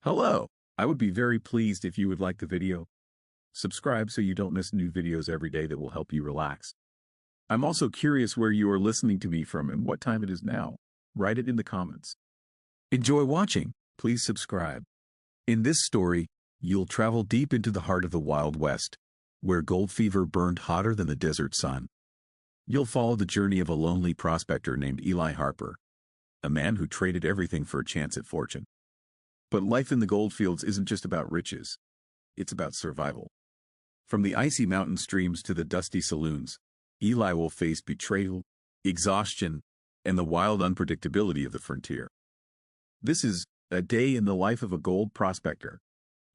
Hello! I would be very pleased if you would like the video. Subscribe so you don't miss new videos every day that will help you relax. I'm also curious where you are listening to me from and what time it is now. Write it in the comments. Enjoy watching. Please subscribe. In this story, you'll travel deep into the heart of the Wild West, where gold fever burned hotter than the desert sun. You'll follow the journey of a lonely prospector named Elijah Harper, a man who traded everything for a chance at fortune. But life in the goldfields isn't just about riches. It's about survival. From the icy mountain streams to the dusty saloons, Eli will face betrayal, exhaustion, and the wild unpredictability of the frontier. This is a day in the life of a gold prospector,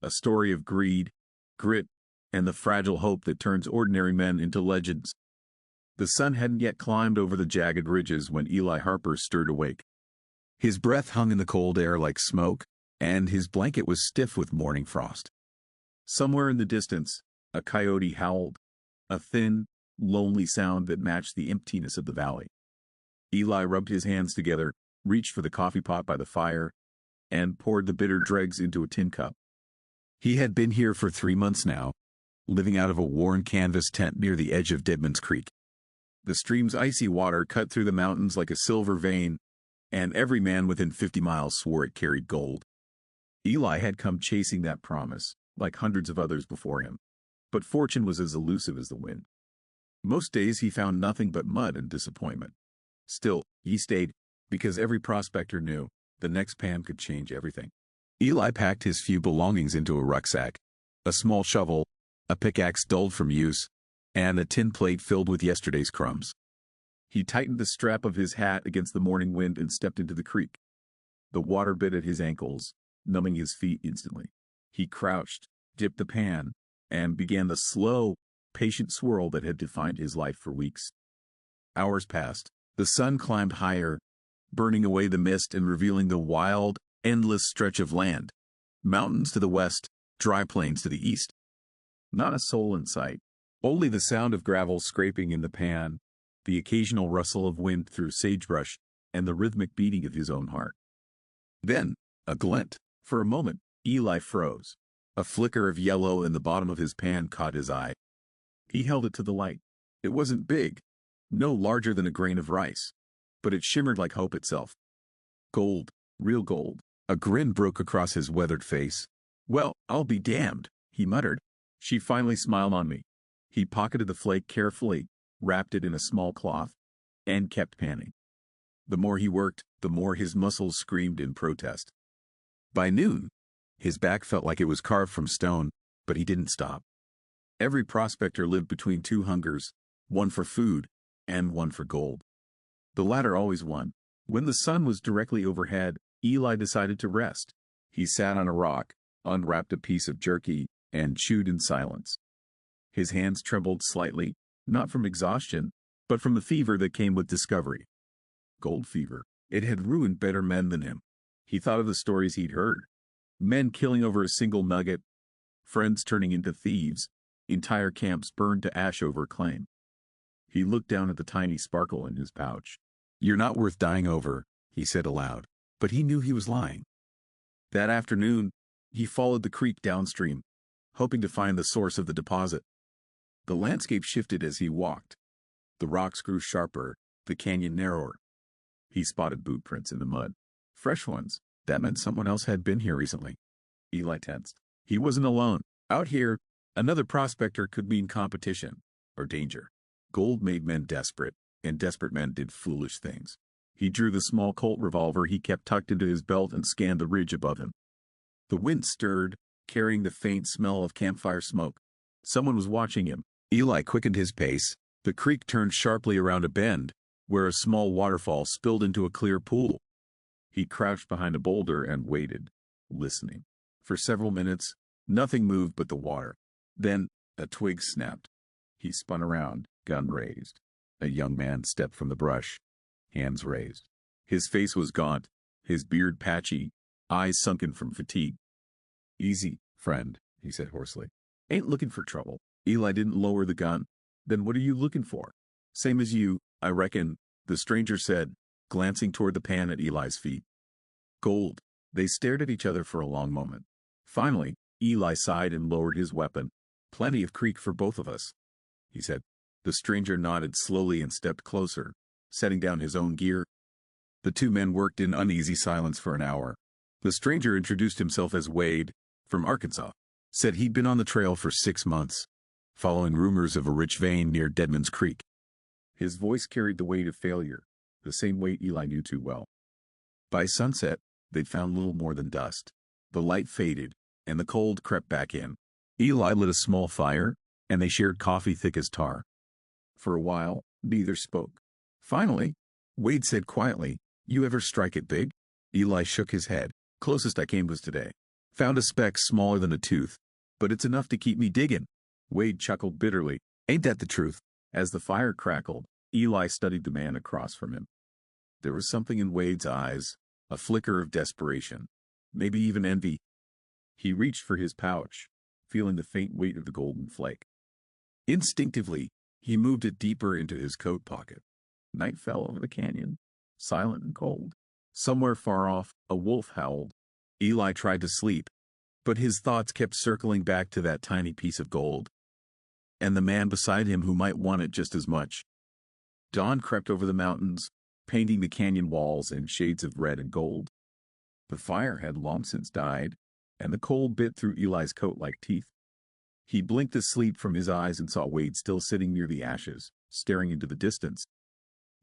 a story of greed, grit, and the fragile hope that turns ordinary men into legends. The sun hadn't yet climbed over the jagged ridges when Eli Harper stirred awake. His breath hung in the cold air like smoke, and his blanket was stiff with morning frost. Somewhere in the distance, a coyote howled, a thin, lonely sound that matched the emptiness of the valley. Eli rubbed his hands together, reached for the coffee pot by the fire, and poured the bitter dregs into a tin cup. He had been here for 3 months now, living out of a worn canvas tent near the edge of Deadman's Creek. The stream's icy water cut through the mountains like a silver vein, and every man within 50 miles swore it carried gold. Eli had come chasing that promise, like hundreds of others before him, but fortune was as elusive as the wind. Most days he found nothing but mud and disappointment. Still, he stayed, because every prospector knew the next pan could change everything. Eli packed his few belongings into a rucksack, a small shovel, a pickaxe dulled from use, and a tin plate filled with yesterday's crumbs. He tightened the strap of his hat against the morning wind and stepped into the creek. The water bit at his ankles, numbing his feet instantly. He crouched, dipped the pan, and began the slow, patient swirl that had defined his life for weeks. Hours passed. The sun climbed higher, burning away the mist and revealing the wild, endless stretch of land. Mountains to the west, dry plains to the east. Not a soul in sight. Only the sound of gravel scraping in the pan, the occasional rustle of wind through sagebrush, and the rhythmic beating of his own heart. Then, a glint. For a moment, Eli froze. A flicker of yellow in the bottom of his pan caught his eye. He held it to the light. It wasn't big, no larger than a grain of rice, but it shimmered like hope itself. Gold, real gold. A grin broke across his weathered face. "Well, I'll be damned," he muttered. She finally smiled on me. He pocketed the flake carefully, wrapped it in a small cloth, and kept panning. The more he worked, the more his muscles screamed in protest. By noon, his back felt like it was carved from stone, but he didn't stop. Every prospector lived between two hungers, one for food and one for gold. The latter always won. When the sun was directly overhead, Eli decided to rest. He sat on a rock, unwrapped a piece of jerky, and chewed in silence. His hands trembled slightly, not from exhaustion, but from the fever that came with discovery. Gold fever. It had ruined better men than him. He thought of the stories he'd heard. Men killing over a single nugget, friends turning into thieves, entire camps burned to ash over claim. He looked down at the tiny sparkle in his pouch. "You're not worth dying over," he said aloud, but he knew he was lying. That afternoon, he followed the creek downstream, hoping to find the source of the deposit. The landscape shifted as he walked. The rocks grew sharper, the canyon narrower. He spotted boot prints in the mud. Fresh ones. That meant someone else had been here recently. Eli tensed. He wasn't alone. Out here, another prospector could mean competition or danger. Gold made men desperate, and desperate men did foolish things. He drew the small Colt revolver he kept tucked into his belt and scanned the ridge above him. The wind stirred, carrying the faint smell of campfire smoke. Someone was watching him. Eli quickened his pace. The creek turned sharply around a bend, where a small waterfall spilled into a clear pool. He crouched behind a boulder and waited, listening. For several minutes, nothing moved but the water. Then, a twig snapped. He spun around, gun raised. A young man stepped from the brush, hands raised. His face was gaunt, his beard patchy, eyes sunken from fatigue. "Easy, friend," he said hoarsely. "Ain't looking for trouble." Eli didn't lower the gun. "Then what are you looking for?" "Same as you, I reckon," the stranger said, glancing toward the pan at Eli's feet. "Gold." They stared at each other for a long moment. Finally, Eli sighed and lowered his weapon. "Plenty of creek for both of us," he said. The stranger nodded slowly and stepped closer, setting down his own gear. The two men worked in uneasy silence for an hour. The stranger introduced himself as Wade, from Arkansas. Said he'd been on the trail for 6 months, following rumors of a rich vein near Deadman's Creek. His voice carried the weight of failure, the same weight Eli knew too well. By sunset, they'd found little more than dust. The light faded, and the cold crept back in. Eli lit a small fire, and they shared coffee thick as tar. For a while, neither spoke. Finally, Wade said quietly, "You ever strike it big?" Eli shook his head. "Closest I came was today. Found a speck smaller than a tooth, but it's enough to keep me digging." Wade chuckled bitterly. "Ain't that the truth?" As the fire crackled, Eli studied the man across from him. There was something in Wade's eyes, a flicker of desperation, maybe even envy. He reached for his pouch, feeling the faint weight of the golden flake. Instinctively, he moved it deeper into his coat pocket. Night fell over the canyon, silent and cold. Somewhere far off, a wolf howled. Eli tried to sleep, but his thoughts kept circling back to that tiny piece of gold, and the man beside him who might want it just as much. Dawn crept over the mountains, painting the canyon walls in shades of red and gold. The fire had long since died, and the cold bit through Eli's coat like teeth. He blinked the sleep from his eyes and saw Wade still sitting near the ashes, staring into the distance.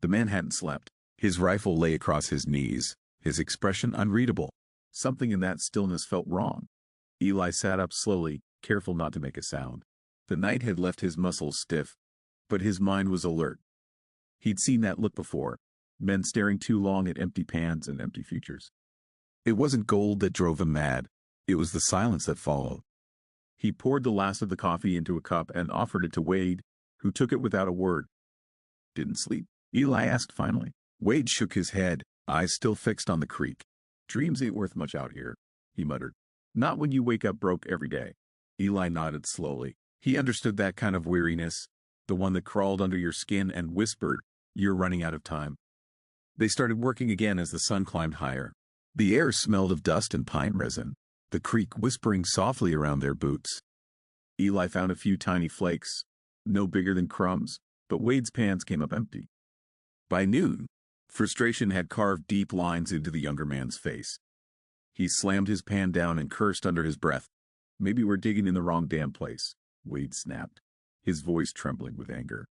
The man hadn't slept. His rifle lay across his knees, his expression unreadable. Something in that stillness felt wrong. Eli sat up slowly, careful not to make a sound. The night had left his muscles stiff, but his mind was alert. He'd seen that look before, men staring too long at empty pans and empty futures. It wasn't gold that drove him mad. It was the silence that followed. He poured the last of the coffee into a cup and offered it to Wade, who took it without a word. "Didn't sleep?" Eli asked finally. Wade shook his head, eyes still fixed on the creek. "Dreams ain't worth much out here," he muttered. "Not when you wake up broke every day." Eli nodded slowly. He understood that kind of weariness, the one that crawled under your skin and whispered, "You're running out of time." They started working again as the sun climbed higher. The air smelled of dust and pine resin, the creek whispering softly around their boots. Eli found a few tiny flakes, no bigger than crumbs, but Wade's pans came up empty. By noon, frustration had carved deep lines into the younger man's face. He slammed his pan down and cursed under his breath. "Maybe we're digging in the wrong damn place," Wade snapped, his voice trembling with anger.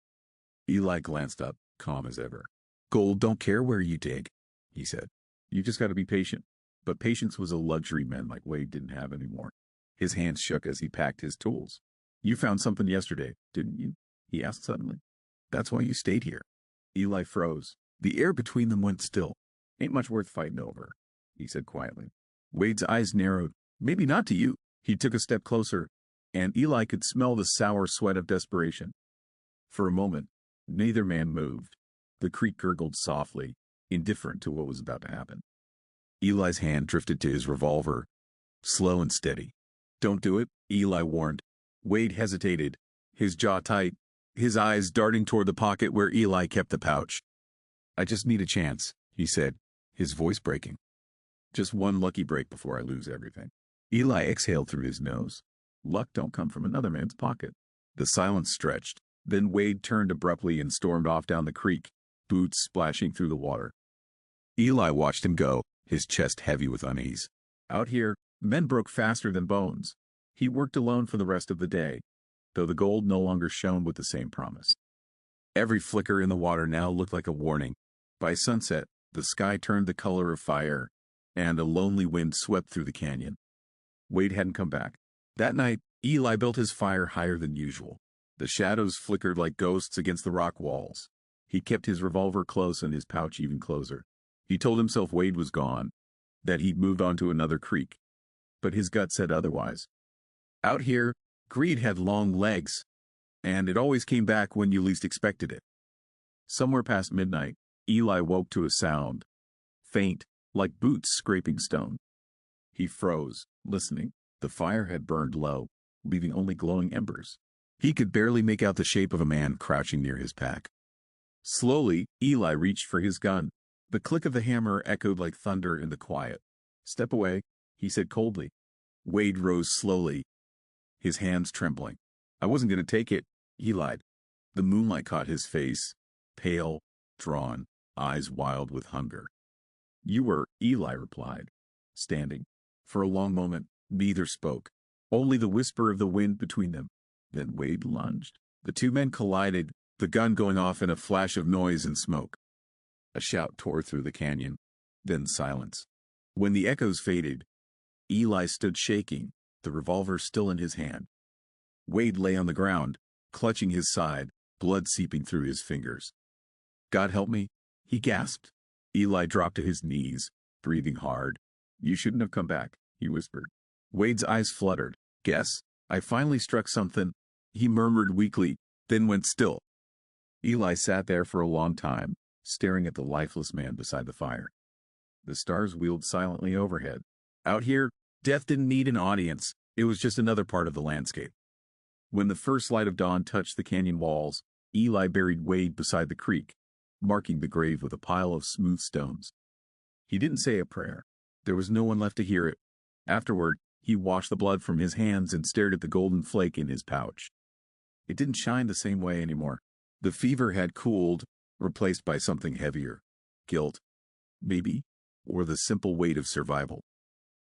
Eli glanced up, calm as ever. "Gold don't care where you dig," he said. "You just got to be patient." But patience was a luxury men like Wade didn't have anymore. His hands shook as he packed his tools. "You found something yesterday, didn't you?" he asked suddenly. "That's why you stayed here." Eli froze. The air between them went still. "Ain't much worth fighting over," he said quietly. Wade's eyes narrowed. "Maybe not to you." He took a step closer, and Eli could smell the sour sweat of desperation. For a moment, neither man moved. The creek gurgled softly, indifferent to what was about to happen. Eli's hand drifted to his revolver, slow and steady. "Don't do it," Eli warned. Wade hesitated, his jaw tight, his eyes darting toward the pocket where Eli kept the pouch. "I just need a chance," he said, his voice breaking. "Just one lucky break before I lose everything." Eli exhaled through his nose. "Luck don't come from another man's pocket." The silence stretched. Then Wade turned abruptly and stormed off down the creek, boots splashing through the water. Eli watched him go, his chest heavy with unease. Out here, men broke faster than bones. He worked alone for the rest of the day, though the gold no longer shone with the same promise. Every flicker in the water now looked like a warning. By sunset, the sky turned the color of fire, and a lonely wind swept through the canyon. Wade hadn't come back. That night, Eli built his fire higher than usual. The shadows flickered like ghosts against the rock walls. He kept his revolver close and his pouch even closer. He told himself Wade was gone, that he'd moved on to another creek. But his gut said otherwise. Out here, greed had long legs, and it always came back when you least expected it. Somewhere past midnight, Eli woke to a sound, faint, like boots scraping stone. He froze, listening. The fire had burned low, leaving only glowing embers. He could barely make out the shape of a man crouching near his pack. Slowly, Eli reached for his gun. The click of the hammer echoed like thunder in the quiet. Step away, he said coldly. Wade rose slowly, his hands trembling. I wasn't going to take it, he lied. The moonlight caught his face, pale, drawn, eyes wild with hunger. You were, Eli replied, standing. For a long moment, neither spoke, only the whisper of the wind between them. Then Wade lunged. The two men collided, the gun going off in a flash of noise and smoke. A shout tore through the canyon, then silence. When the echoes faded, Eli stood shaking, the revolver still in his hand. Wade lay on the ground, clutching his side, blood seeping through his fingers. God help me, he gasped. Eli dropped to his knees, breathing hard. You shouldn't have come back, he whispered. Wade's eyes fluttered. Guess, I finally struck something, he murmured weakly, then went still. Eli sat there for a long time, staring at the lifeless man beside the fire. The stars wheeled silently overhead. Out here, death didn't need an audience. It was just another part of the landscape. When the first light of dawn touched the canyon walls, Eli buried Wade beside the creek, marking the grave with a pile of smooth stones. He didn't say a prayer. There was no one left to hear it. Afterward, he washed the blood from his hands and stared at the golden flake in his pouch. It didn't shine the same way anymore. The fever had cooled, replaced by something heavier. Guilt, maybe, or the simple weight of survival.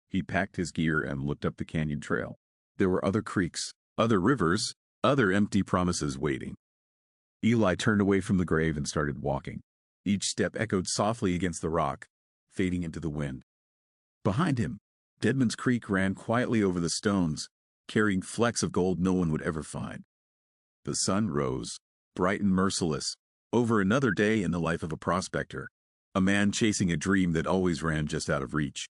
He packed his gear and looked up the canyon trail. There were other creeks, other rivers, other empty promises waiting. Eli turned away from the grave and started walking. Each step echoed softly against the rock, fading into the wind. Behind him, Deadman's Creek ran quietly over the stones, carrying flecks of gold no one would ever find. The sun rose, bright and merciless, over another day in the life of a prospector, a man chasing a dream that always ran just out of reach.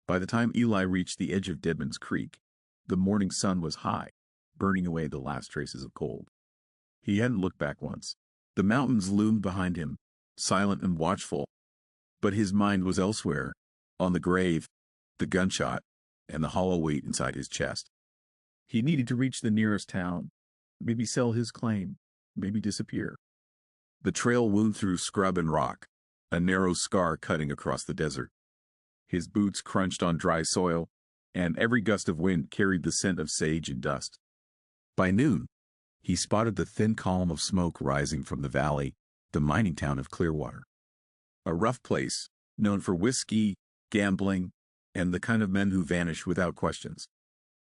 By the time Eli reached the edge of Deadman's Creek, the morning sun was high, burning away the last traces of cold. He hadn't looked back once. The mountains loomed behind him, silent and watchful, but his mind was elsewhere, on the grave, the gunshot, and the hollow weight inside his chest. He needed to reach the nearest town, maybe sell his claim, maybe disappear. The trail wound through scrub and rock, a narrow scar cutting across the desert. His boots crunched on dry soil, and every gust of wind carried the scent of sage and dust. By noon, he spotted the thin column of smoke rising from the valley, the mining town of Clearwater. A rough place, known for whiskey, gambling, and the kind of men who vanish without questions.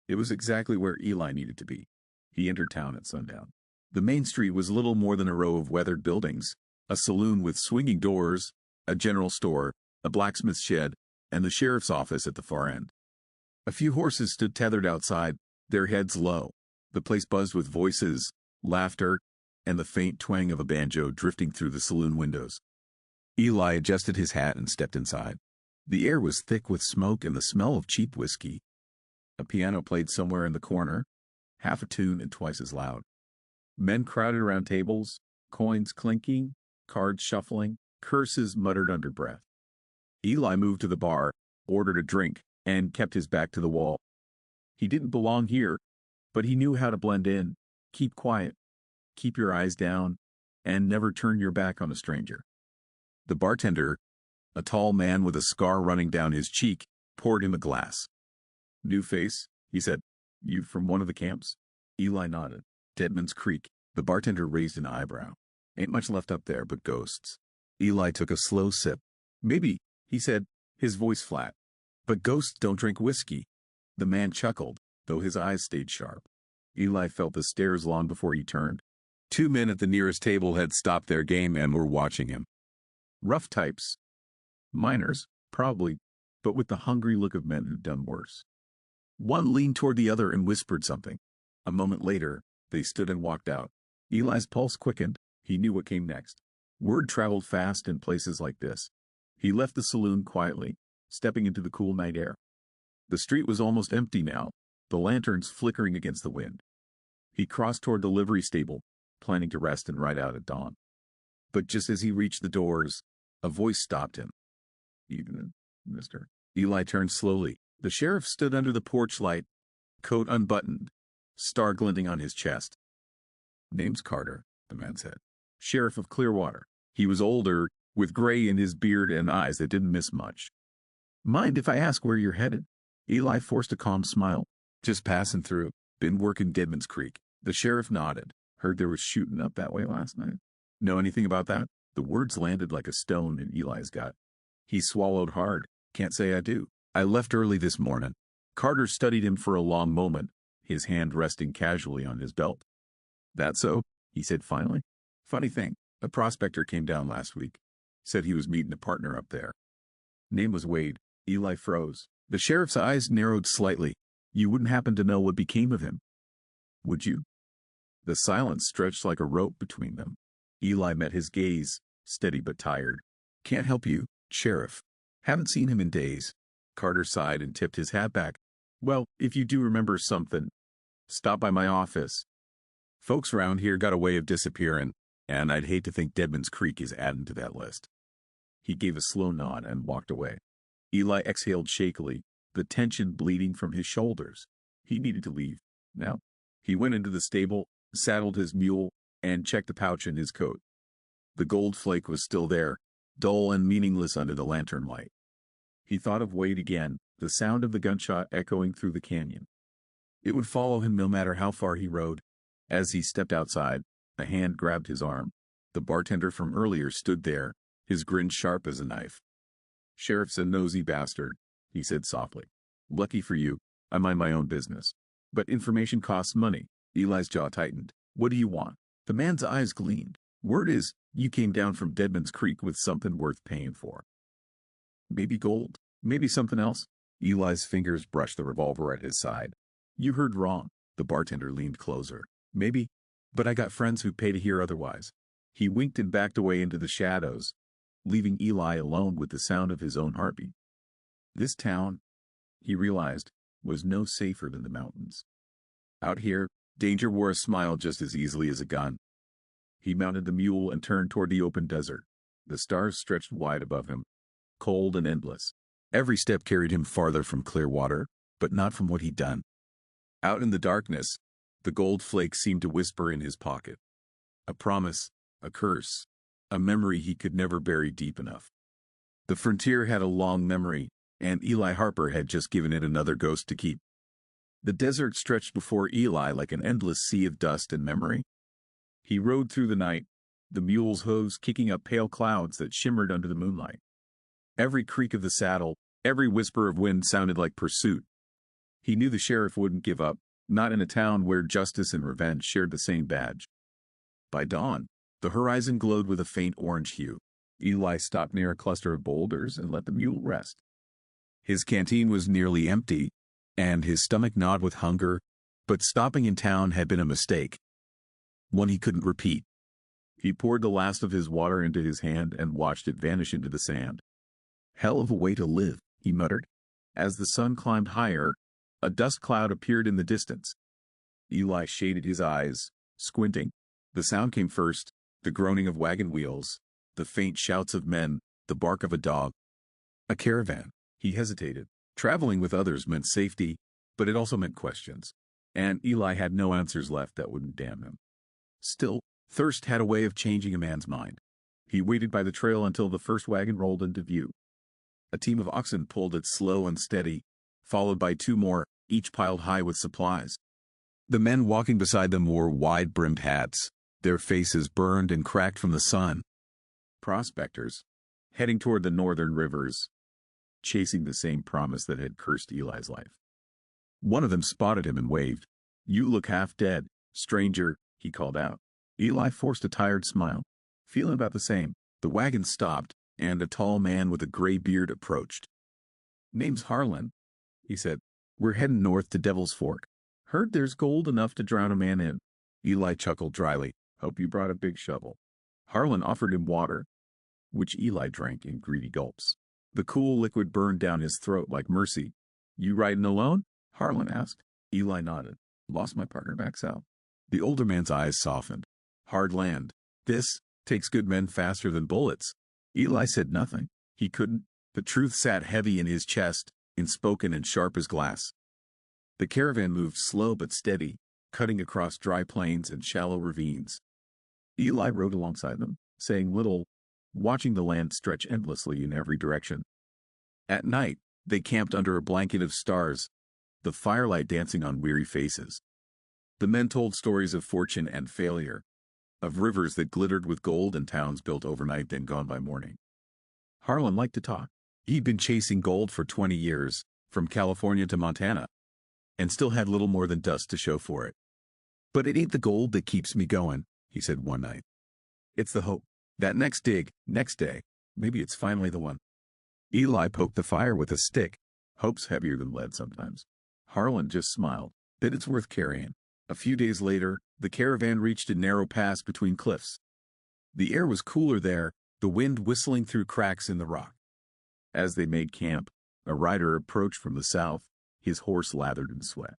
It was exactly where Eli needed to be. He entered town at sundown. The main street was little more than a row of weathered buildings, a saloon with swinging doors, a general store, a blacksmith's shed, and the sheriff's office at the far end. A few horses stood tethered outside, their heads low. The place buzzed with voices, laughter, and the faint twang of a banjo drifting through the saloon windows. Eli adjusted his hat and stepped inside. The air was thick with smoke and the smell of cheap whiskey. A piano played somewhere in the corner, half a tune and twice as loud. Men crowded around tables, coins clinking, cards shuffling, curses muttered under breath. Eli moved to the bar, ordered a drink, and kept his back to the wall. He didn't belong here, but he knew how to blend in, keep quiet, keep your eyes down, and never turn your back on a stranger. The bartender, a tall man with a scar running down his cheek, poured him a glass. New face, he said. You from one of the camps? Eli nodded. Deadman's Creek. The bartender raised an eyebrow. Ain't much left up there but ghosts. Eli took a slow sip. Maybe, he said, his voice flat. But ghosts don't drink whiskey. The man chuckled, though his eyes stayed sharp. Eli felt the stares long before he turned. Two men at the nearest table had stopped their game and were watching him. Rough types. Miners, probably, but with the hungry look of men who'd done worse. One leaned toward the other and whispered something. A moment later, they stood and walked out. Eli's pulse quickened. He knew what came next. Word traveled fast in places like this. He left the saloon quietly, stepping into the cool night air. The street was almost empty now, the lanterns flickering against the wind. He crossed toward the livery stable, planning to rest and ride out at dawn. But just as he reached the doors, a voice stopped him. Evening, mister. Eli turned slowly. The sheriff stood under the porch light, coat unbuttoned, star glinting on his chest. Name's Carter, the man said. Sheriff of Clearwater. He was older, with gray in his beard and eyes that didn't miss much. Mind if I ask where you're headed? Eli forced a calm smile. Just passing through. Been working Deadman's Creek. The sheriff nodded. Heard there was shooting up that way last night. Know anything about that? The words landed like a stone in Eli's gut. He swallowed hard. Can't say I do. I left early this morning. Carter studied him for a long moment, his hand resting casually on his belt. That so? He said finally. Funny thing, a prospector came down last week. Said he was meeting a partner up there. Name was Wade. Eli froze. The sheriff's eyes narrowed slightly. You wouldn't happen to know what became of him, would you? The silence stretched like a rope between them. Eli met his gaze, steady but tired. Can't help you, Sheriff. Haven't seen him in days. Carter sighed and tipped his hat back. Well, if you do remember something, stop by my office. Folks around here got a way of disappearing, and I'd hate to think Deadman's Creek is adding to that list. He gave a slow nod and walked away. Eli exhaled shakily, the tension bleeding from his shoulders. He needed to leave. Now, he went into the stable, saddled his mule, and checked the pouch in his coat. The gold flake was still there, dull and meaningless under the lantern light. He thought of Wade again, the sound of the gunshot echoing through the canyon. It would follow him no matter how far he rode. As he stepped outside, a hand grabbed his arm. The bartender from earlier stood there, his grin sharp as a knife. Sheriff's a nosy bastard, he said softly. Lucky for you, I mind my own business. But information costs money. Eli's jaw tightened. What do you want? The man's eyes gleamed. Word is, you came down from Deadman's Creek with something worth paying for. Maybe gold, maybe something else. Eli's fingers brushed the revolver at his side. You heard wrong. The bartender leaned closer. Maybe, but I got friends who pay to hear otherwise. He winked and backed away into the shadows, leaving Eli alone with the sound of his own heartbeat. This town, he realized, was no safer than the mountains. Out here, danger wore a smile just as easily as a gun. He mounted the mule and turned toward the open desert. The stars stretched wide above him, cold and endless. Every step carried him farther from clear water, but not from what he'd done. Out in the darkness, the gold flake seemed to whisper in his pocket. A promise, a curse, a memory he could never bury deep enough. The frontier had a long memory, and Eli Harper had just given it another ghost to keep. The desert stretched before Eli like an endless sea of dust and memory. He rode through the night, the mule's hooves kicking up pale clouds that shimmered under the moonlight. Every creak of the saddle, every whisper of wind sounded like pursuit. He knew the sheriff wouldn't give up, not in a town where justice and revenge shared the same badge. By dawn, the horizon glowed with a faint orange hue. Eli stopped near a cluster of boulders and let the mule rest. His canteen was nearly empty, and his stomach gnawed with hunger, but stopping in town had been a mistake, one he couldn't repeat. He poured the last of his water into his hand and watched it vanish into the sand. Hell of a way to live, he muttered. As the sun climbed higher, a dust cloud appeared in the distance. Eli shaded his eyes, squinting. The sound came first, the groaning of wagon wheels, the faint shouts of men, the bark of a dog. A caravan. He hesitated. Traveling with others meant safety, but it also meant questions. And Eli had no answers left that wouldn't damn him. Still, thirst had a way of changing a man's mind. He waited by the trail until the first wagon rolled into view. A team of oxen pulled it slow and steady, followed by two more, each piled high with supplies. The men walking beside them wore wide-brimmed hats, their faces burned and cracked from the sun. Prospectors, heading toward the northern rivers, chasing the same promise that had cursed Eli's life. One of them spotted him and waved. You look half dead, stranger, he called out. Eli forced a tired smile. Feeling about the same. The wagon stopped, and a tall man with a gray beard approached. Name's Harlan, he said. We're heading north to Devil's Fork. Heard there's gold enough to drown a man in. Eli chuckled dryly. Hope you brought a big shovel. Harlan offered him water, which Eli drank in greedy gulps. The cool liquid burned down his throat like mercy. You riding alone? Harlan asked. Eli nodded. Lost my partner back south. The older man's eyes softened. Hard land. This takes good men faster than bullets. Eli said nothing. He couldn't. The truth sat heavy in his chest, inspoken and sharp as glass. The caravan moved slow but steady, cutting across dry plains and shallow ravines. Eli rode alongside them, saying little, watching the land stretch endlessly in every direction. At night, They camped under a blanket of stars, the firelight dancing on weary faces. The men told stories of fortune and failure, of rivers that glittered with gold and towns built overnight then gone by morning. Harlan liked to talk. He'd been chasing gold for 20 years, from California to Montana, and still had little more than dust to show for it. "But it ain't the gold that keeps me going," he said one night. "It's the hope. That next dig, next day, maybe it's finally the one." Eli poked the fire with a stick. Hope's heavier than lead sometimes. Harlan just smiled. "That it's worth carrying." A few days later, the caravan reached a narrow pass between cliffs. The air was cooler there, the wind whistling through cracks in the rock. As they made camp, a rider approached from the south, his horse lathered in sweat.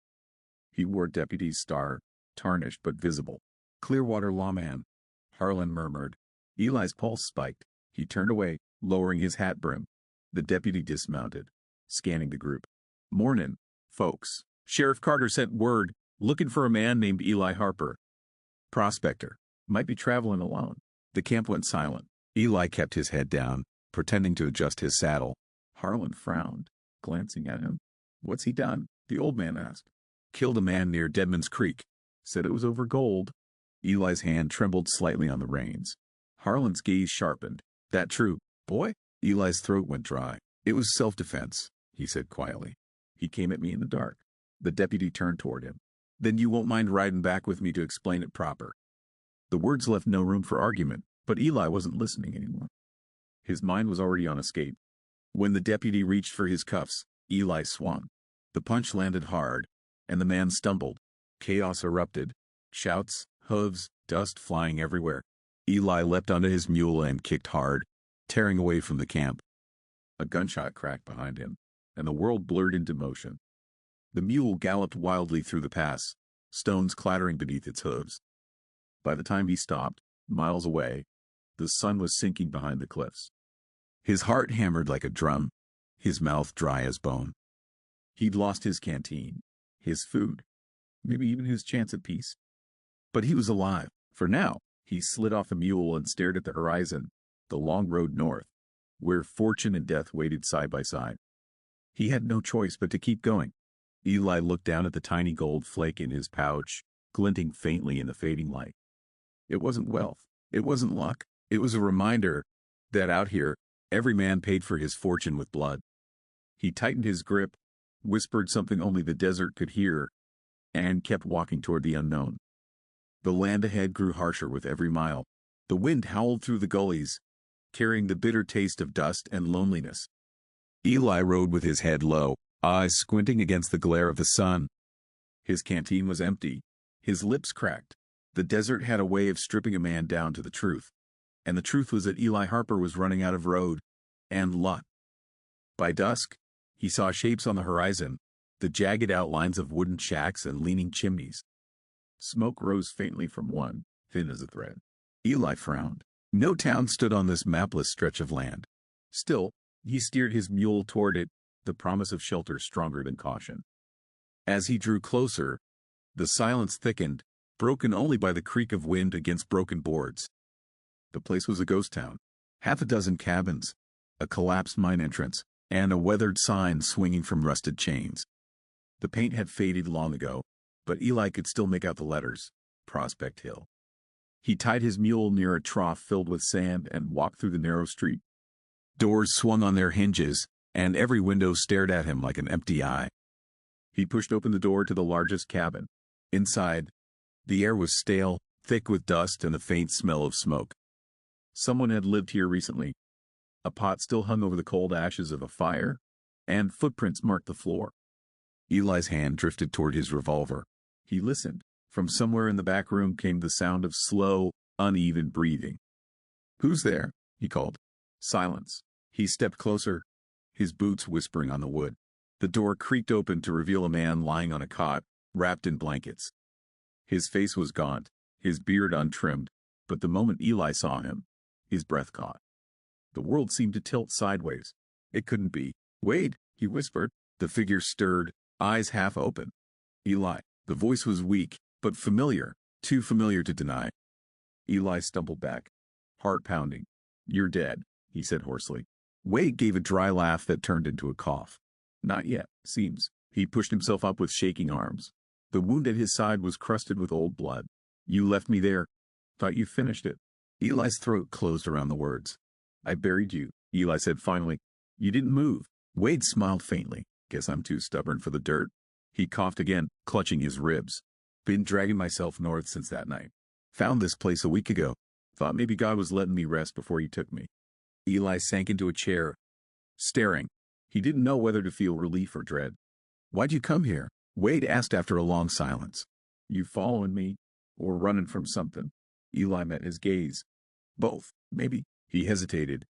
He wore deputy's star, tarnished but visible. "Clearwater lawman," Harlan murmured. Eli's pulse spiked. He turned away, lowering his hat brim. The deputy dismounted, scanning the group. "Mornin', folks. Sheriff Carter sent word, looking for a man named Elijah Harper. Prospector. Might be traveling alone." The camp went silent. Eli kept his head down, pretending to adjust his saddle. Harlan frowned, glancing at him. "What's he done?" the old man asked. "Killed a man near Deadman's Creek. Said it was over gold." Eli's hand trembled slightly on the reins. Harlan's gaze sharpened. "That true, boy?" Eli's throat went dry. "It was self-defense," he said quietly. "He came at me in the dark." The deputy turned toward him. "Then you won't mind riding back with me to explain it proper." The words left no room for argument, but Eli wasn't listening anymore. His mind was already on escape. When the deputy reached for his cuffs, Eli swung. The punch landed hard, and the man stumbled. Chaos erupted. Shouts, hooves, dust flying everywhere. Eli leapt onto his mule and kicked hard, tearing away from the camp. A gunshot cracked behind him, and the world blurred into motion. The mule galloped wildly through the pass, stones clattering beneath its hooves. By the time he stopped, miles away, the sun was sinking behind the cliffs. His heart hammered like a drum, his mouth dry as bone. He'd lost his canteen, his food, maybe even his chance at peace. But he was alive. For now, he slid off the mule and stared at the horizon, the long road north, where fortune and death waited side by side. He had no choice but to keep going. Eli looked down at the tiny gold flake in his pouch, glinting faintly in the fading light. It wasn't wealth. It wasn't luck. It was a reminder that out here, every man paid for his fortune with blood. He tightened his grip, whispered something only the desert could hear, and kept walking toward the unknown. The land ahead grew harsher with every mile. The wind howled through the gullies, carrying the bitter taste of dust and loneliness. Eli rode with his head low, eyes squinting against the glare of the sun. His canteen was empty, his lips cracked. The desert had a way of stripping a man down to the truth, and the truth was that Elijah Harper was running out of road and luck. By dusk, he saw shapes on the horizon, the jagged outlines of wooden shacks and leaning chimneys. Smoke rose faintly from one, thin as a thread. Eli frowned. No town stood on this mapless stretch of land. Still, he steered his mule toward it, the promise of shelter stronger than caution. As he drew closer, the silence thickened, broken only by the creak of wind against broken boards. The place was a ghost town. Half a dozen cabins, a collapsed mine entrance, and a weathered sign swinging from rusted chains. The paint had faded long ago, but Eli could still make out the letters, Prospect Hill. He tied his mule near a trough filled with sand and walked through the narrow street. Doors swung on their hinges, and every window stared at him like an empty eye. He pushed open the door to the largest cabin. Inside, the air was stale, thick with dust and the faint smell of smoke. Someone had lived here recently. A pot still hung over the cold ashes of a fire, and footprints marked the floor. Eli's hand drifted toward his revolver. He listened. From somewhere in the back room came the sound of slow, uneven breathing. "Who's there?" he called. Silence. He stepped closer, his boots whispering on the wood. The door creaked open to reveal a man lying on a cot, wrapped in blankets. His face was gaunt, his beard untrimmed, but the moment Eli saw him, his breath caught. The world seemed to tilt sideways. It couldn't be. "Wade," he whispered. The figure stirred, eyes half open. "Eli." The voice was weak, but familiar, too familiar to deny. Eli stumbled back, heart pounding. "You're dead," he said hoarsely. Wade gave a dry laugh that turned into a cough. Not yet, seems. He pushed himself up with shaking arms. The wound at his side was crusted with old blood. You left me there. Thought you finished it. Eli's throat closed around the words. I buried you, Eli said finally. You didn't move. Wade smiled faintly. Guess I'm too stubborn for the dirt. He coughed again, clutching his ribs. Been dragging myself north since that night. Found this place a week ago. Thought maybe God was letting me rest before he took me. Eli sank into a chair, staring. He didn't know whether to feel relief or dread. Why'd you come here? Wade asked after a long silence. You following me? Or running from something? Eli met his gaze. Both, maybe. He hesitated.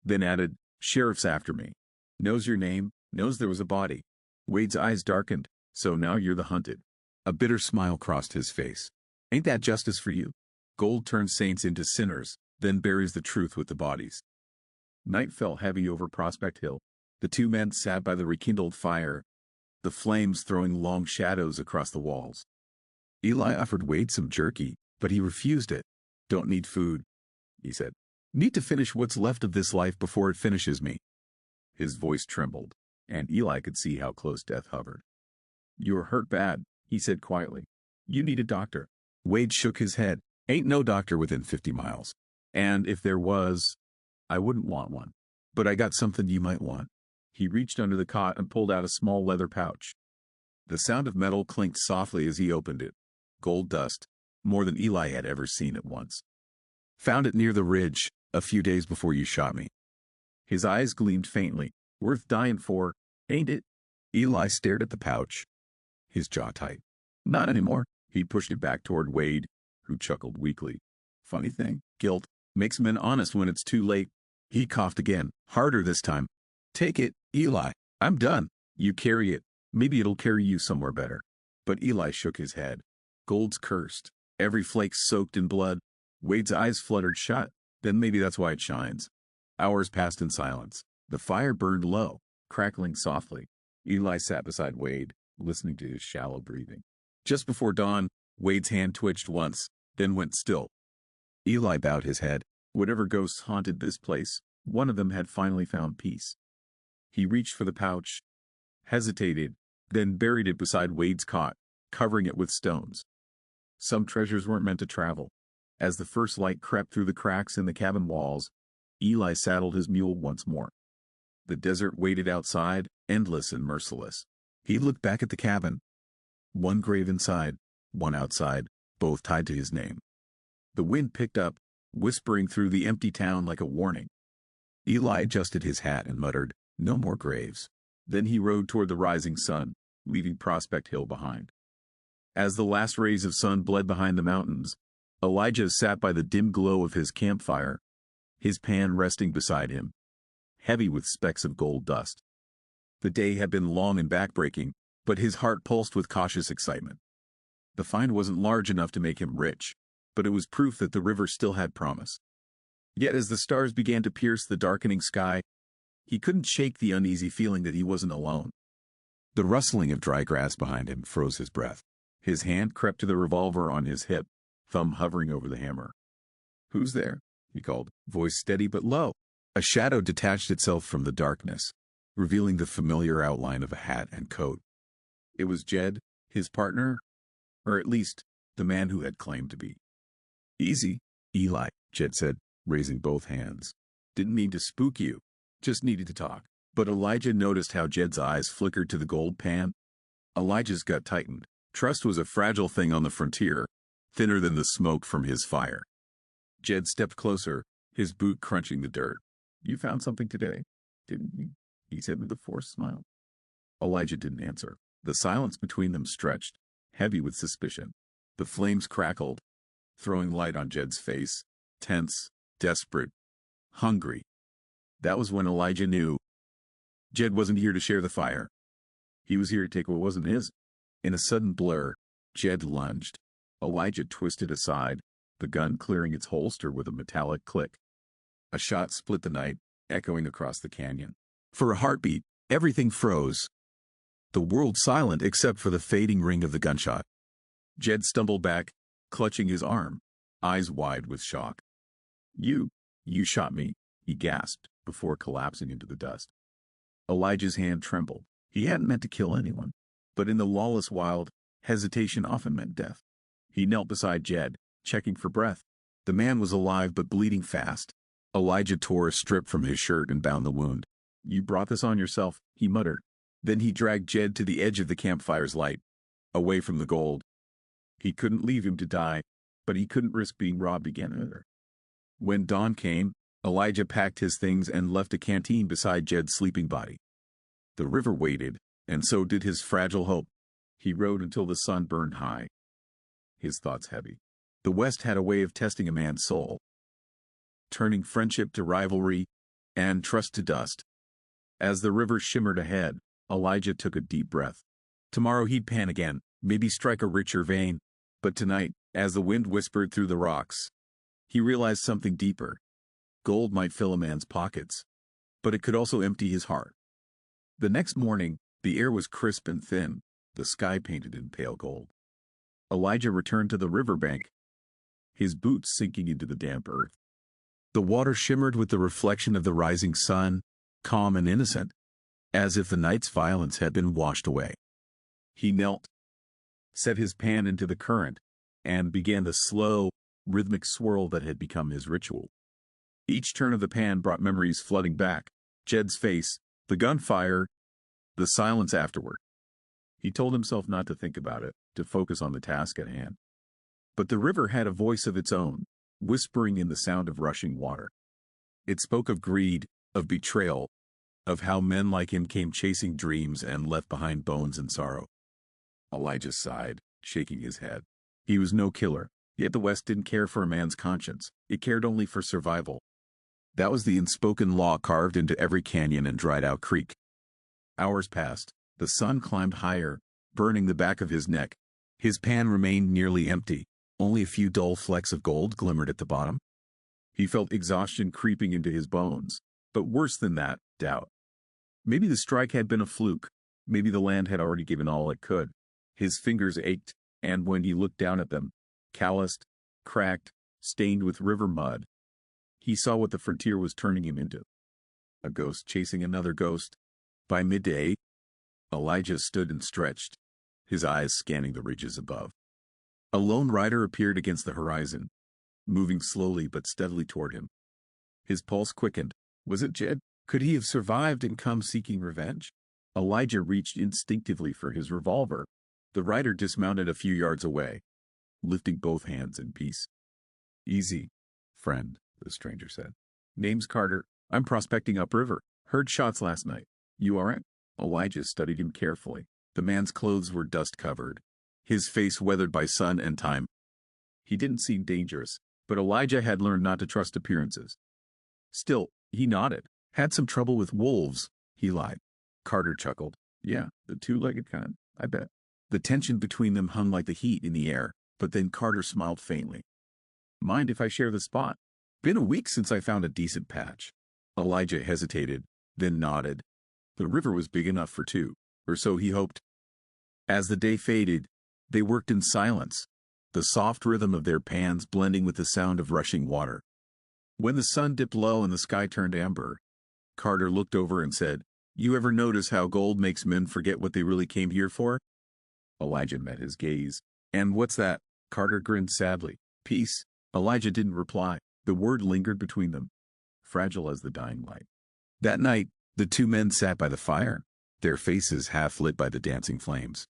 Then added, Sheriff's after me. Knows your name, knows there was a body. Wade's eyes darkened. So now you're the hunted. A bitter smile crossed his face. Ain't that justice for you? Gold turns saints into sinners, then buries the truth with the bodies. Night fell heavy over Prospect Hill. The two men sat by the rekindled fire, the flames throwing long shadows across the walls. Eli offered Wade some jerky, but he refused it. Don't need food, he said. Need to finish what's left of this life before it finishes me. His voice trembled, and Eli could see how close death hovered. You're hurt bad, he said quietly. You need a doctor. Wade shook his head. Ain't no doctor within 50 miles. And if there was, I wouldn't want one. But I got something you might want. He reached under the cot and pulled out a small leather pouch. The sound of metal clinked softly as he opened it. Gold dust, more than Eli had ever seen at once. Found it near the ridge, a few days before you shot me. His eyes gleamed faintly. Worth dying for, ain't it? Eli stared at the pouch, his jaw tight. Not anymore. He pushed it back toward Wade, who chuckled weakly. Funny thing, guilt makes men honest when it's too late. He coughed again, harder this time. Take it, Eli. I'm done. You carry it. Maybe it'll carry you somewhere better. But Eli shook his head. Gold's cursed. Every flake soaked in blood. Wade's eyes fluttered shut. Then maybe that's why it shines. Hours passed in silence. The fire burned low, crackling softly. Eli sat beside Wade, listening to his shallow breathing. Just before dawn, Wade's hand twitched once, then went still. Eli bowed his head. Whatever ghosts haunted this place, one of them had finally found peace. He reached for the pouch, hesitated, then buried it beside Wade's cot, covering it with stones. Some treasures weren't meant to travel. As the first light crept through the cracks in the cabin walls, Eli saddled his mule once more. The desert waited outside, endless and merciless. He looked back at the cabin. One grave inside, one outside, both tied to his name. The wind picked up, whispering through the empty town like a warning. Eli adjusted his hat and muttered, No more graves. Then he rode toward the rising sun, leaving Prospect Hill behind. As the last rays of sun bled behind the mountains, Elijah sat by the dim glow of his campfire, his pan resting beside him, heavy with specks of gold dust. The day had been long and backbreaking, but his heart pulsed with cautious excitement. The find wasn't large enough to make him rich, but it was proof that the river still had promise. Yet as the stars began to pierce the darkening sky, he couldn't shake the uneasy feeling that he wasn't alone. The rustling of dry grass behind him froze his breath. His hand crept to the revolver on his hip, thumb hovering over the hammer. Who's there? He called, voice steady but low. A shadow detached itself from the darkness, revealing the familiar outline of a hat and coat. It was Jed, his partner, or at least the man who had claimed to be. Easy, Eli, Jed said, raising both hands. Didn't mean to spook you, just needed to talk. But Elijah noticed how Jed's eyes flickered to the gold pan. Elijah's gut tightened. Trust was a fragile thing on the frontier, thinner than the smoke from his fire. Jed stepped closer, his boot crunching the dirt. You found something today, didn't you? He said with a forced smile. Elijah didn't answer. The silence between them stretched, heavy with suspicion. The flames crackled, throwing light on Jed's face, tense, desperate, hungry. That was when Elijah knew. Jed wasn't here to share the fire. He was here to take what wasn't his. In a sudden blur, Jed lunged. Elijah twisted aside, the gun clearing its holster with a metallic click. A shot split the night, echoing across the canyon. For a heartbeat, everything froze. The world silent except for the fading ring of the gunshot. Jed stumbled back, clutching his arm, eyes wide with shock. You shot me, he gasped, before collapsing into the dust. Elijah's hand trembled. He hadn't meant to kill anyone, but in the lawless wild, hesitation often meant death. He knelt beside Jed, checking for breath. The man was alive but bleeding fast. Elijah tore a strip from his shirt and bound the wound. "You brought this on yourself," he muttered. Then he dragged Jed to the edge of the campfire's light, away from the gold. He couldn't leave him to die, but he couldn't risk being robbed again either. When dawn came, Elijah packed his things and left a canteen beside Jed's sleeping body. The river waited, and so did his fragile hope. He rode until the sun burned high, his thoughts heavy. The West had a way of testing a man's soul, turning friendship to rivalry and trust to dust. As the river shimmered ahead, Elijah took a deep breath. Tomorrow he'd pan again, maybe strike a richer vein. But tonight, as the wind whispered through the rocks, he realized something deeper. Gold might fill a man's pockets, but it could also empty his heart. The next morning, the air was crisp and thin, the sky painted in pale gold. Elijah returned to the riverbank, his boots sinking into the damp earth. The water shimmered with the reflection of the rising sun, calm and innocent, as if the night's violence had been washed away. He knelt, set his pan into the current, and began the slow, rhythmic swirl that had become his ritual. Each turn of the pan brought memories flooding back: Jed's face, the gunfire, the silence afterward. He told himself not to think about it, to focus on the task at hand. But the river had a voice of its own, whispering in the sound of rushing water. It spoke of greed, of betrayal, of how men like him came chasing dreams and left behind bones and sorrow. Elijah sighed, shaking his head. He was no killer, yet the West didn't care for a man's conscience. It cared only for survival. That was the unspoken law carved into every canyon and dried-out creek. Hours passed. The sun climbed higher, burning the back of his neck. His pan remained nearly empty. Only a few dull flecks of gold glimmered at the bottom. He felt exhaustion creeping into his bones. But worse than that, doubt. Maybe the strike had been a fluke. Maybe the land had already given all it could. His fingers ached, and when he looked down at them, calloused, cracked, stained with river mud, he saw what the frontier was turning him into. A ghost chasing another ghost. By midday, Elijah stood and stretched, his eyes scanning the ridges above. A lone rider appeared against the horizon, moving slowly but steadily toward him. His pulse quickened. Was it Jed? Could he have survived and come seeking revenge? Elijah reached instinctively for his revolver. The rider dismounted a few yards away, lifting both hands in peace. "Easy, friend," the stranger said. "Name's Carter. I'm prospecting upriver. Heard shots last night. You all right?" Elijah studied him carefully. The man's clothes were dust-covered, his face weathered by sun and time. He didn't seem dangerous, but Elijah had learned not to trust appearances. Still, he nodded. "Had some trouble with wolves," he lied. Carter chuckled. "Yeah, the two-legged kind, I bet." The tension between them hung like the heat in the air, but then Carter smiled faintly. "Mind if I share the spot? Been a week since I found a decent patch." Elijah hesitated, then nodded. The river was big enough for two, or so he hoped. As the day faded, they worked in silence, the soft rhythm of their pans blending with the sound of rushing water. When the sun dipped low and the sky turned amber, Carter looked over and said, "You ever notice how gold makes men forget what they really came here for?" Elijah met his gaze. "And what's that?" Carter grinned sadly. "Peace." Elijah didn't reply. The word lingered between them, fragile as the dying light. That night, the two men sat by the fire, their faces half lit by the dancing flames.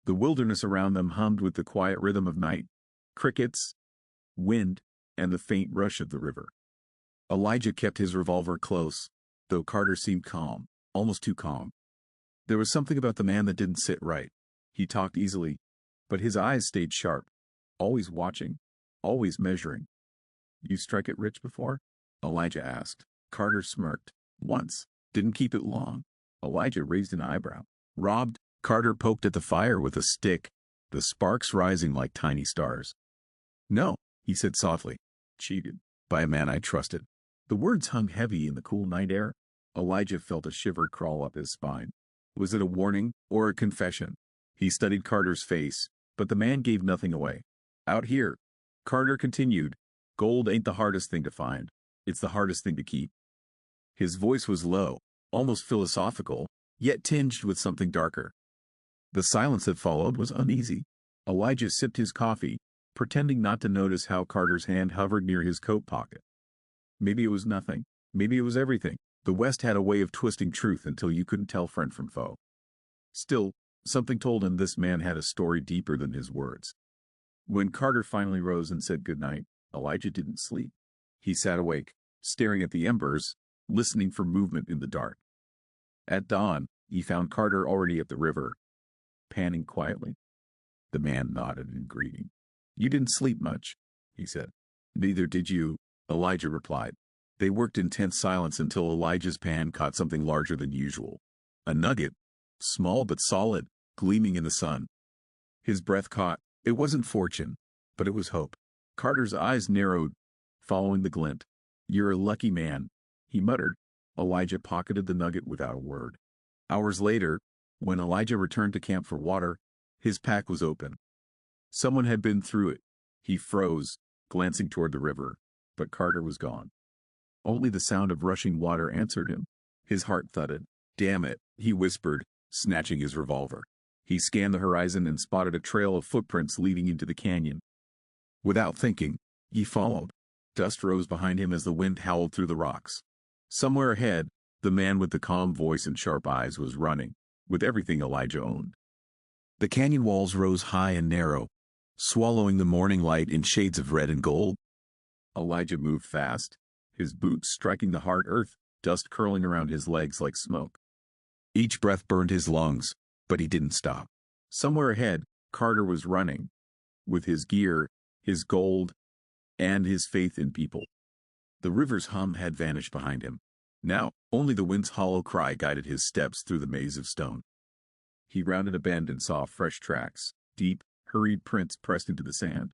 The wilderness around them hummed with the quiet rhythm of night, crickets, wind, and the faint rush of the river. Elijah kept his revolver close, though Carter seemed calm, almost too calm. There was something about the man that didn't sit right. He talked easily, but his eyes stayed sharp, always watching, always measuring. "You strike it rich before?" Elijah asked. Carter smirked. "Once. Didn't keep it long." Elijah raised an eyebrow. "Robbed?" Carter poked at the fire with a stick, the sparks rising like tiny stars. "No," he said softly. "Cheated. By a man I trusted." The words hung heavy in the cool night air. Elijah felt a shiver crawl up his spine. Was it a warning or a confession? He studied Carter's face, but the man gave nothing away. "Out here," Carter continued, "gold ain't the hardest thing to find. It's the hardest thing to keep." His voice was low, almost philosophical, yet tinged with something darker. The silence that followed was uneasy. Elijah sipped his coffee, pretending not to notice how Carter's hand hovered near his coat pocket. Maybe it was nothing. Maybe it was everything. The West had a way of twisting truth until you couldn't tell friend from foe. Still, something told him this man had a story deeper than his words. When Carter finally rose and said goodnight, Elijah didn't sleep. He sat awake, staring at the embers, listening for movement in the dark. At dawn, he found Carter already at the river, panning quietly. The man nodded in greeting. "You didn't sleep much," he said. "Neither did you," Elijah replied. They worked in tense silence until Elijah's pan caught something larger than usual. A nugget, small but solid, gleaming in the sun. His breath caught. It wasn't fortune, but it was hope. Carter's eyes narrowed, following the glint. "You're a lucky man," he muttered. Elijah pocketed the nugget without a word. Hours later, when Elijah returned to camp for water, his pack was open. Someone had been through it. He froze, glancing toward the river, but Carter was gone. Only the sound of rushing water answered him. His heart thudded. "Damn it," he whispered, snatching his revolver. He scanned the horizon and spotted a trail of footprints leading into the canyon. Without thinking, he followed. Dust rose behind him as the wind howled through the rocks. Somewhere ahead, the man with the calm voice and sharp eyes was running, with everything Elijah owned. The canyon walls rose high and narrow, swallowing the morning light in shades of red and gold. Elijah moved fast, his boots striking the hard earth, dust curling around his legs like smoke. Each breath burned his lungs, but he didn't stop. Somewhere ahead, Carter was running, with his gear, his gold, and his faith in people. The river's hum had vanished behind him. Now, only the wind's hollow cry guided his steps through the maze of stone. He rounded a bend and saw fresh tracks, deep, hurried prints pressed into the sand.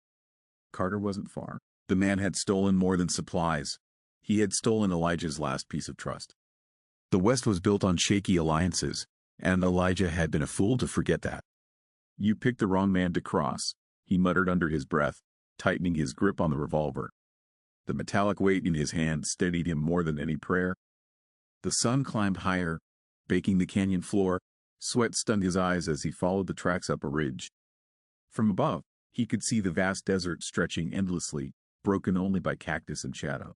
Carter wasn't far. The man had stolen more than supplies. He had stolen Elijah's last piece of trust. The West was built on shaky alliances, and Elijah had been a fool to forget that. "You picked the wrong man to cross," he muttered under his breath, tightening his grip on the revolver. The metallic weight in his hand steadied him more than any prayer. The sun climbed higher, baking the canyon floor. Sweat stunned his eyes as he followed the tracks up a ridge. From above, he could see the vast desert stretching endlessly, broken only by cactus and shadow.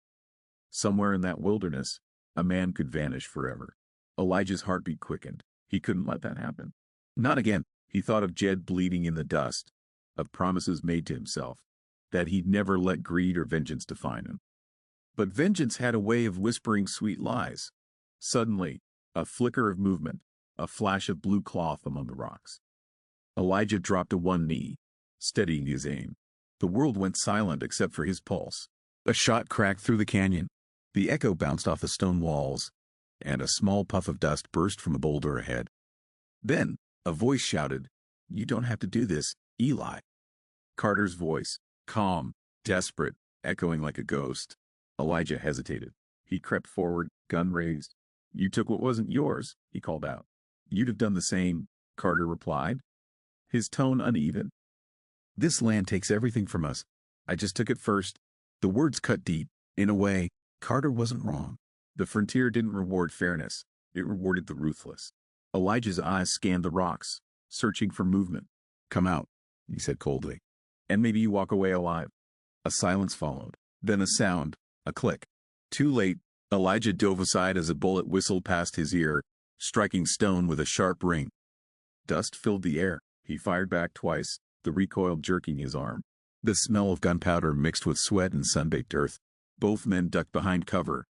Somewhere in that wilderness, a man could vanish forever. Elijah's heartbeat quickened. He couldn't let that happen. Not again. He thought of Jed bleeding in the dust, of promises made to himself, that he'd never let greed or vengeance define him. But vengeance had a way of whispering sweet lies. Suddenly, a flicker of movement, a flash of blue cloth among the rocks. Elijah dropped to one knee, steadying his aim. The world went silent except for his pulse. A shot cracked through the canyon. The echo bounced off the stone walls, and a small puff of dust burst from a boulder ahead. Then, a voice shouted, "You don't have to do this, Eli." Carter's voice, calm, desperate, echoing like a ghost. Elijah hesitated. He crept forward, gun raised. "You took what wasn't yours," he called out. "You'd have done the same," Carter replied, his tone uneven. "This land takes everything from us. I just took it first." The words cut deep. In a way, Carter wasn't wrong. The frontier didn't reward fairness. It rewarded the ruthless. Elijah's eyes scanned the rocks, searching for movement. "Come out," he said coldly. "And maybe you walk away alive." A silence followed. Then a sound, a click. Too late, Elijah dove aside as a bullet whistled past his ear, striking stone with a sharp ring. Dust filled the air. He fired back twice, the recoil jerking his arm. The smell of gunpowder mixed with sweat and sun-baked earth. Both men ducked behind cover.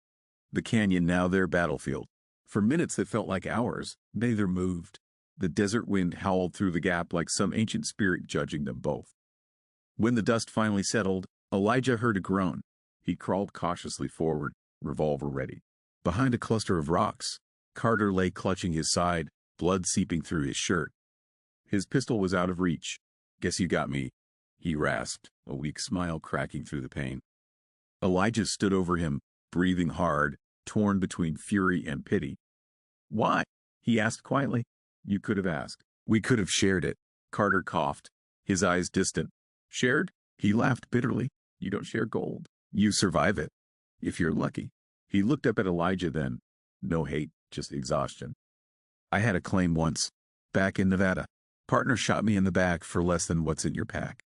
The canyon now their battlefield. For minutes that felt like hours, neither moved. The desert wind howled through the gap like some ancient spirit judging them both. When the dust finally settled, Elijah heard a groan. He crawled cautiously forward, revolver ready. Behind a cluster of rocks, Carter lay clutching his side, blood seeping through his shirt. His pistol was out of reach. "Guess you got me," he rasped, a weak smile cracking through the pain. Elijah stood over him, breathing hard, torn between fury and pity. "Why?" he asked quietly. "You could have asked. We could have shared it." Carter coughed, his eyes distant. "Shared?" He laughed bitterly. "You don't share gold. You survive it. If you're lucky." He looked up at Elijah then. No hate, just exhaustion. I had a claim once, back in Nevada. Partner shot me in the back for less than what's in your pack.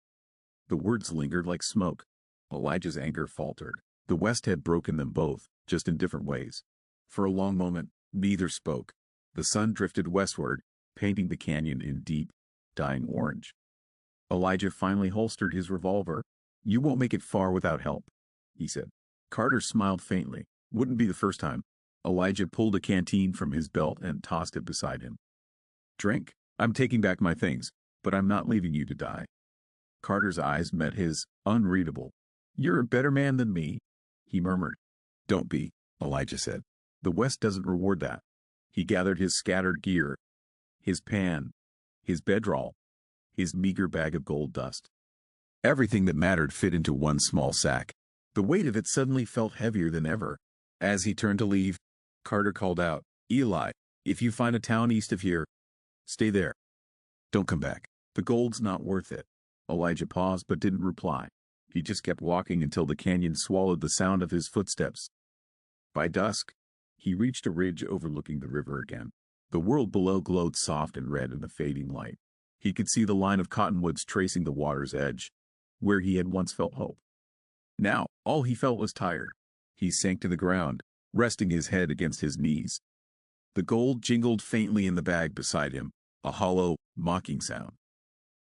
The words lingered like smoke. Elijah's anger faltered. The West had broken them both, just in different ways. For a long moment, neither spoke. The sun drifted westward, painting the canyon in deep, dying orange. Elijah finally holstered his revolver. "You won't make it far without help," he said. Carter smiled faintly. "Wouldn't be the first time." Elijah pulled a canteen from his belt and tossed it beside him. "Drink. I'm taking back my things, but I'm not leaving you to die." Carter's eyes met his, unreadable. "You're a better man than me," he murmured. "Don't be," Elijah said. "The West doesn't reward that." He gathered his scattered gear, his pan, his bedroll, his meager bag of gold dust. Everything that mattered fit into one small sack. The weight of it suddenly felt heavier than ever. As he turned to leave, Carter called out, "Eli, if you find a town east of here, stay there. Don't come back. The gold's not worth it." Elijah paused but didn't reply. He just kept walking until the canyon swallowed the sound of his footsteps. By dusk, he reached a ridge overlooking the river again. The world below glowed soft and red in the fading light. He could see the line of cottonwoods tracing the water's edge, where he had once felt hope. Now, all he felt was tired. He sank to the ground, resting his head against his knees. The gold jingled faintly in the bag beside him, a hollow, mocking sound.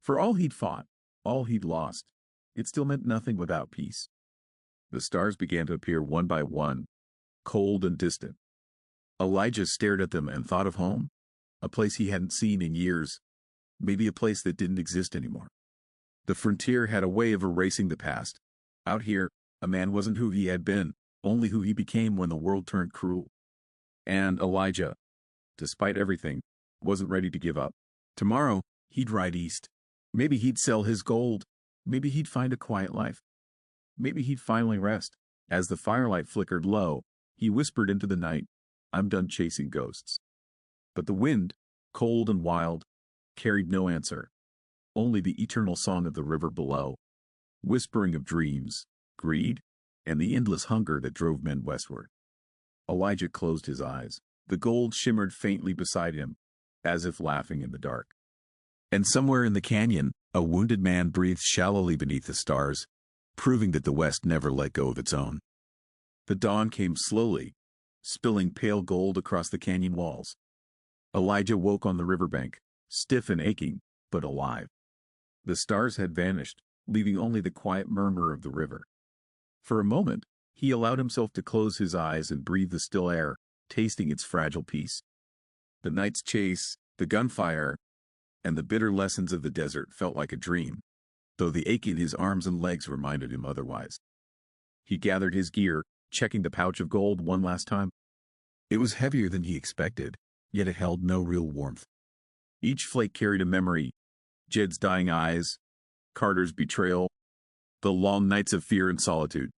For all he'd fought, all he'd lost, it still meant nothing without peace. The stars began to appear one by one, cold and distant. Elijah stared at them and thought of home, a place he hadn't seen in years, maybe a place that didn't exist anymore. The frontier had a way of erasing the past. Out here, a man wasn't who he had been, only who he became when the world turned cruel. And Elijah, despite everything, wasn't ready to give up. Tomorrow, he'd ride east. Maybe he'd sell his gold. Maybe he'd find a quiet life. Maybe he'd finally rest. As the firelight flickered low, he whispered into the night, "I'm done chasing ghosts." But the wind, cold and wild, carried no answer. Only the eternal song of the river below, whispering of dreams, greed, and the endless hunger that drove men westward. Elijah closed his eyes. The gold shimmered faintly beside him, as if laughing in the dark. And somewhere in the canyon, a wounded man breathed shallowly beneath the stars, proving that the West never let go of its own. The dawn came slowly, spilling pale gold across the canyon walls. Elijah woke on the riverbank, stiff and aching, but alive. The stars had vanished, leaving only the quiet murmur of the river. For a moment, he allowed himself to close his eyes and breathe the still air, tasting its fragile peace. The night's chase, the gunfire, and the bitter lessons of the desert felt like a dream, though the ache in his arms and legs reminded him otherwise. He gathered his gear, checking the pouch of gold one last time. It was heavier than he expected, yet it held no real warmth. Each flake carried a memory: Jed's dying eyes, Carter's betrayal, the long nights of fear and solitude.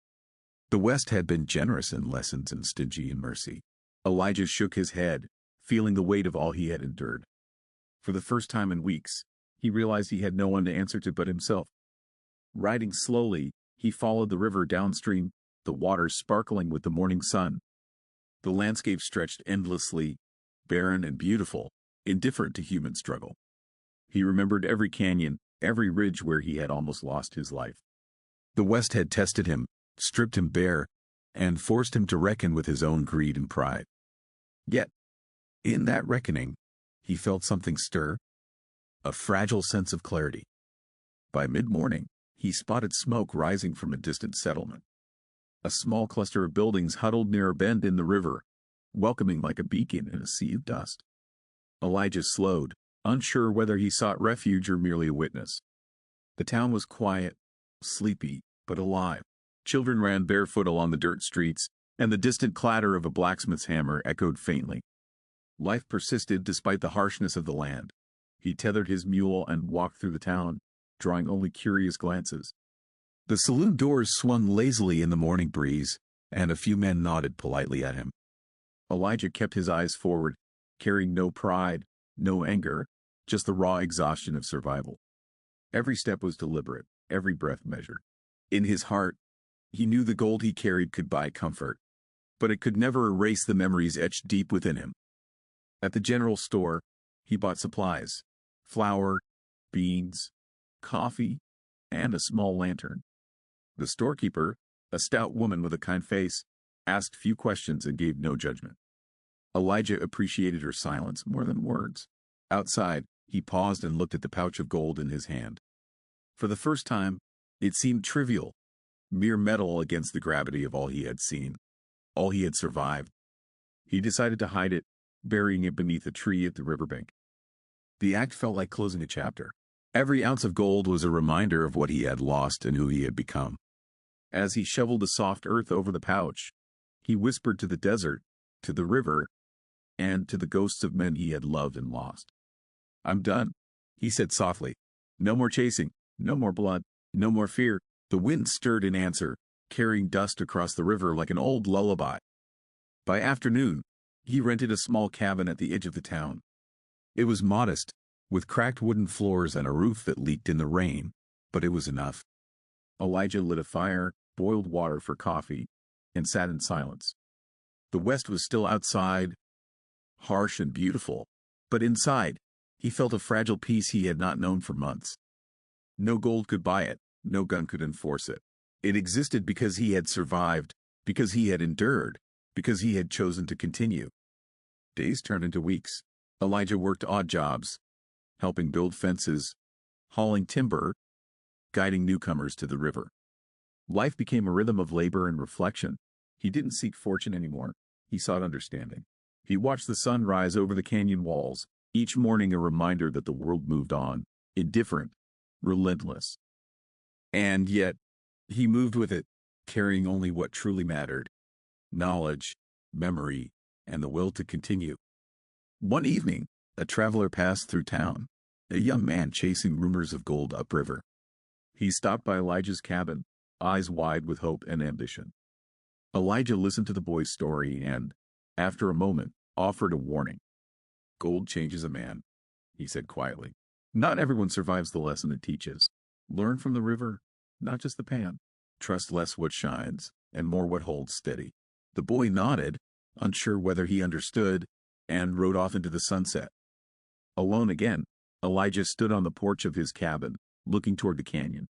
The West had been generous in lessons and stingy in mercy. Elijah shook his head, feeling the weight of all he had endured. For the first time in weeks, he realized he had no one to answer to but himself. Riding slowly, he followed the river downstream, the water sparkling with the morning sun. The landscape stretched endlessly, barren and beautiful, indifferent to human struggle. He remembered every canyon, every ridge where he had almost lost his life. The West had tested him, stripped him bare, and forced him to reckon with his own greed and pride. Yet, in that reckoning, he felt something stir, a fragile sense of clarity. By mid-morning, he spotted smoke rising from a distant settlement. A small cluster of buildings huddled near a bend in the river, welcoming like a beacon in a sea of dust. Elijah slowed, unsure whether he sought refuge or merely a witness. The town was quiet, sleepy, but alive. Children ran barefoot along the dirt streets, and the distant clatter of a blacksmith's hammer echoed faintly. Life persisted despite the harshness of the land. He tethered his mule and walked through the town, drawing only curious glances. The saloon doors swung lazily in the morning breeze, and a few men nodded politely at him. Elijah kept his eyes forward, carrying no pride, no anger, just the raw exhaustion of survival. Every step was deliberate, every breath measured. In his heart, he knew the gold he carried could buy comfort, but it could never erase the memories etched deep within him. At the general store, he bought supplies: flour, beans, coffee, and a small lantern. The storekeeper, a stout woman with a kind face, asked few questions and gave no judgment. Elijah appreciated her silence more than words. Outside, he paused and looked at the pouch of gold in his hand. For the first time, it seemed trivial, mere metal against the gravity of all he had seen, all he had survived. He decided to hide it, burying it beneath a tree at the riverbank. The act felt like closing a chapter. Every ounce of gold was a reminder of what he had lost and who he had become. As he shoveled the soft earth over the pouch, he whispered to the desert, to the river, and to the ghosts of men he had loved and lost. "I'm done," he said softly. "No more chasing, no more blood, no more fear." The wind stirred in answer, carrying dust across the river like an old lullaby. By afternoon, he rented a small cabin at the edge of the town. It was modest, with cracked wooden floors and a roof that leaked in the rain, but it was enough. Elijah lit a fire, boiled water for coffee, and sat in silence. The west was still outside, harsh and beautiful, but inside, he felt a fragile peace he had not known for months. No gold could buy it, no gun could enforce it. It existed because he had survived, because he had endured, because he had chosen to continue. Days turned into weeks. Elijah worked odd jobs, helping build fences, hauling timber, guiding newcomers to the river. Life became a rhythm of labor and reflection. He didn't seek fortune anymore. He sought understanding. He watched the sun rise over the canyon walls, each morning a reminder that the world moved on, indifferent, relentless. And yet, he moved with it, carrying only what truly mattered: knowledge, memory, and the will to continue. One evening, a traveler passed through town, a young man chasing rumors of gold upriver. He stopped by Elijah's cabin, eyes wide with hope and ambition. Elijah listened to the boy's story and, after a moment, offered a warning. "Gold changes a man," he said quietly. "Not everyone survives the lesson it teaches. Learn from the river, not just the pan. Trust less what shines, and more what holds steady." The boy nodded, unsure whether he understood, and rode off into the sunset. Alone again, Elijah stood on the porch of his cabin, looking toward the canyon.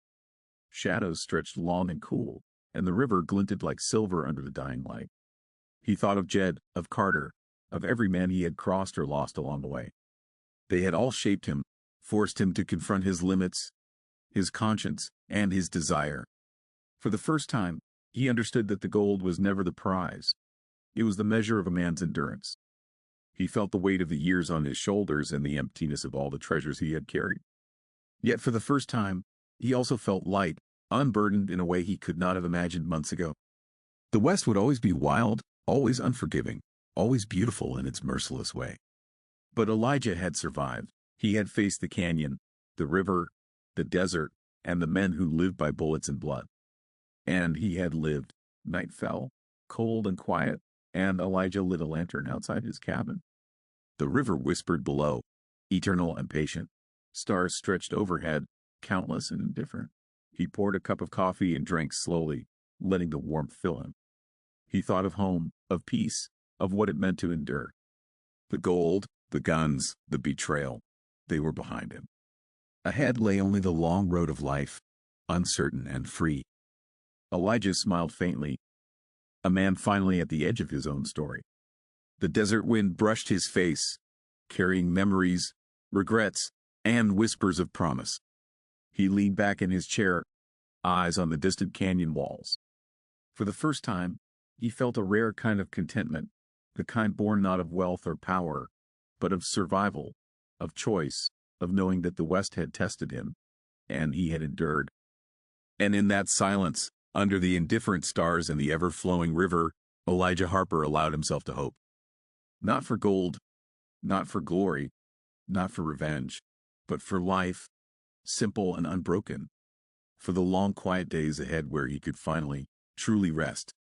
Shadows stretched long and cool, and the river glinted like silver under the dying light. He thought of Jed, of Carter, of every man he had crossed or lost along the way. They had all shaped him, forced him to confront his limits, his conscience, and his desire. For the first time, he understood that the gold was never the prize. It was the measure of a man's endurance. He felt the weight of the years on his shoulders and the emptiness of all the treasures he had carried. Yet for the first time, he also felt light, unburdened in a way he could not have imagined months ago. The West would always be wild, always unforgiving, always beautiful in its merciless way. But Elijah had survived. He had faced the canyon, the river, the desert, and the men who lived by bullets and blood. And he had lived. Night fell, cold and quiet, and Elijah lit a lantern outside his cabin. The river whispered below, eternal and patient. Stars stretched overhead, countless and indifferent. He poured a cup of coffee and drank slowly, letting the warmth fill him. He thought of home, of peace, of what it meant to endure. The gold, the guns, the betrayal, they were behind him. Ahead lay only the long road of life, uncertain and free. Elijah smiled faintly, a man finally at the edge of his own story. The desert wind brushed his face, carrying memories, regrets, and whispers of promise. He leaned back in his chair, eyes on the distant canyon walls. For the first time, he felt a rare kind of contentment, the kind born not of wealth or power, but of survival, of choice, of knowing that the West had tested him, and he had endured. And in that silence, under the indifferent stars and the ever-flowing river, Elijah Harper allowed himself to hope. Not for gold, not for glory, not for revenge, but for life, simple and unbroken, for the long quiet days ahead where he could finally, truly rest.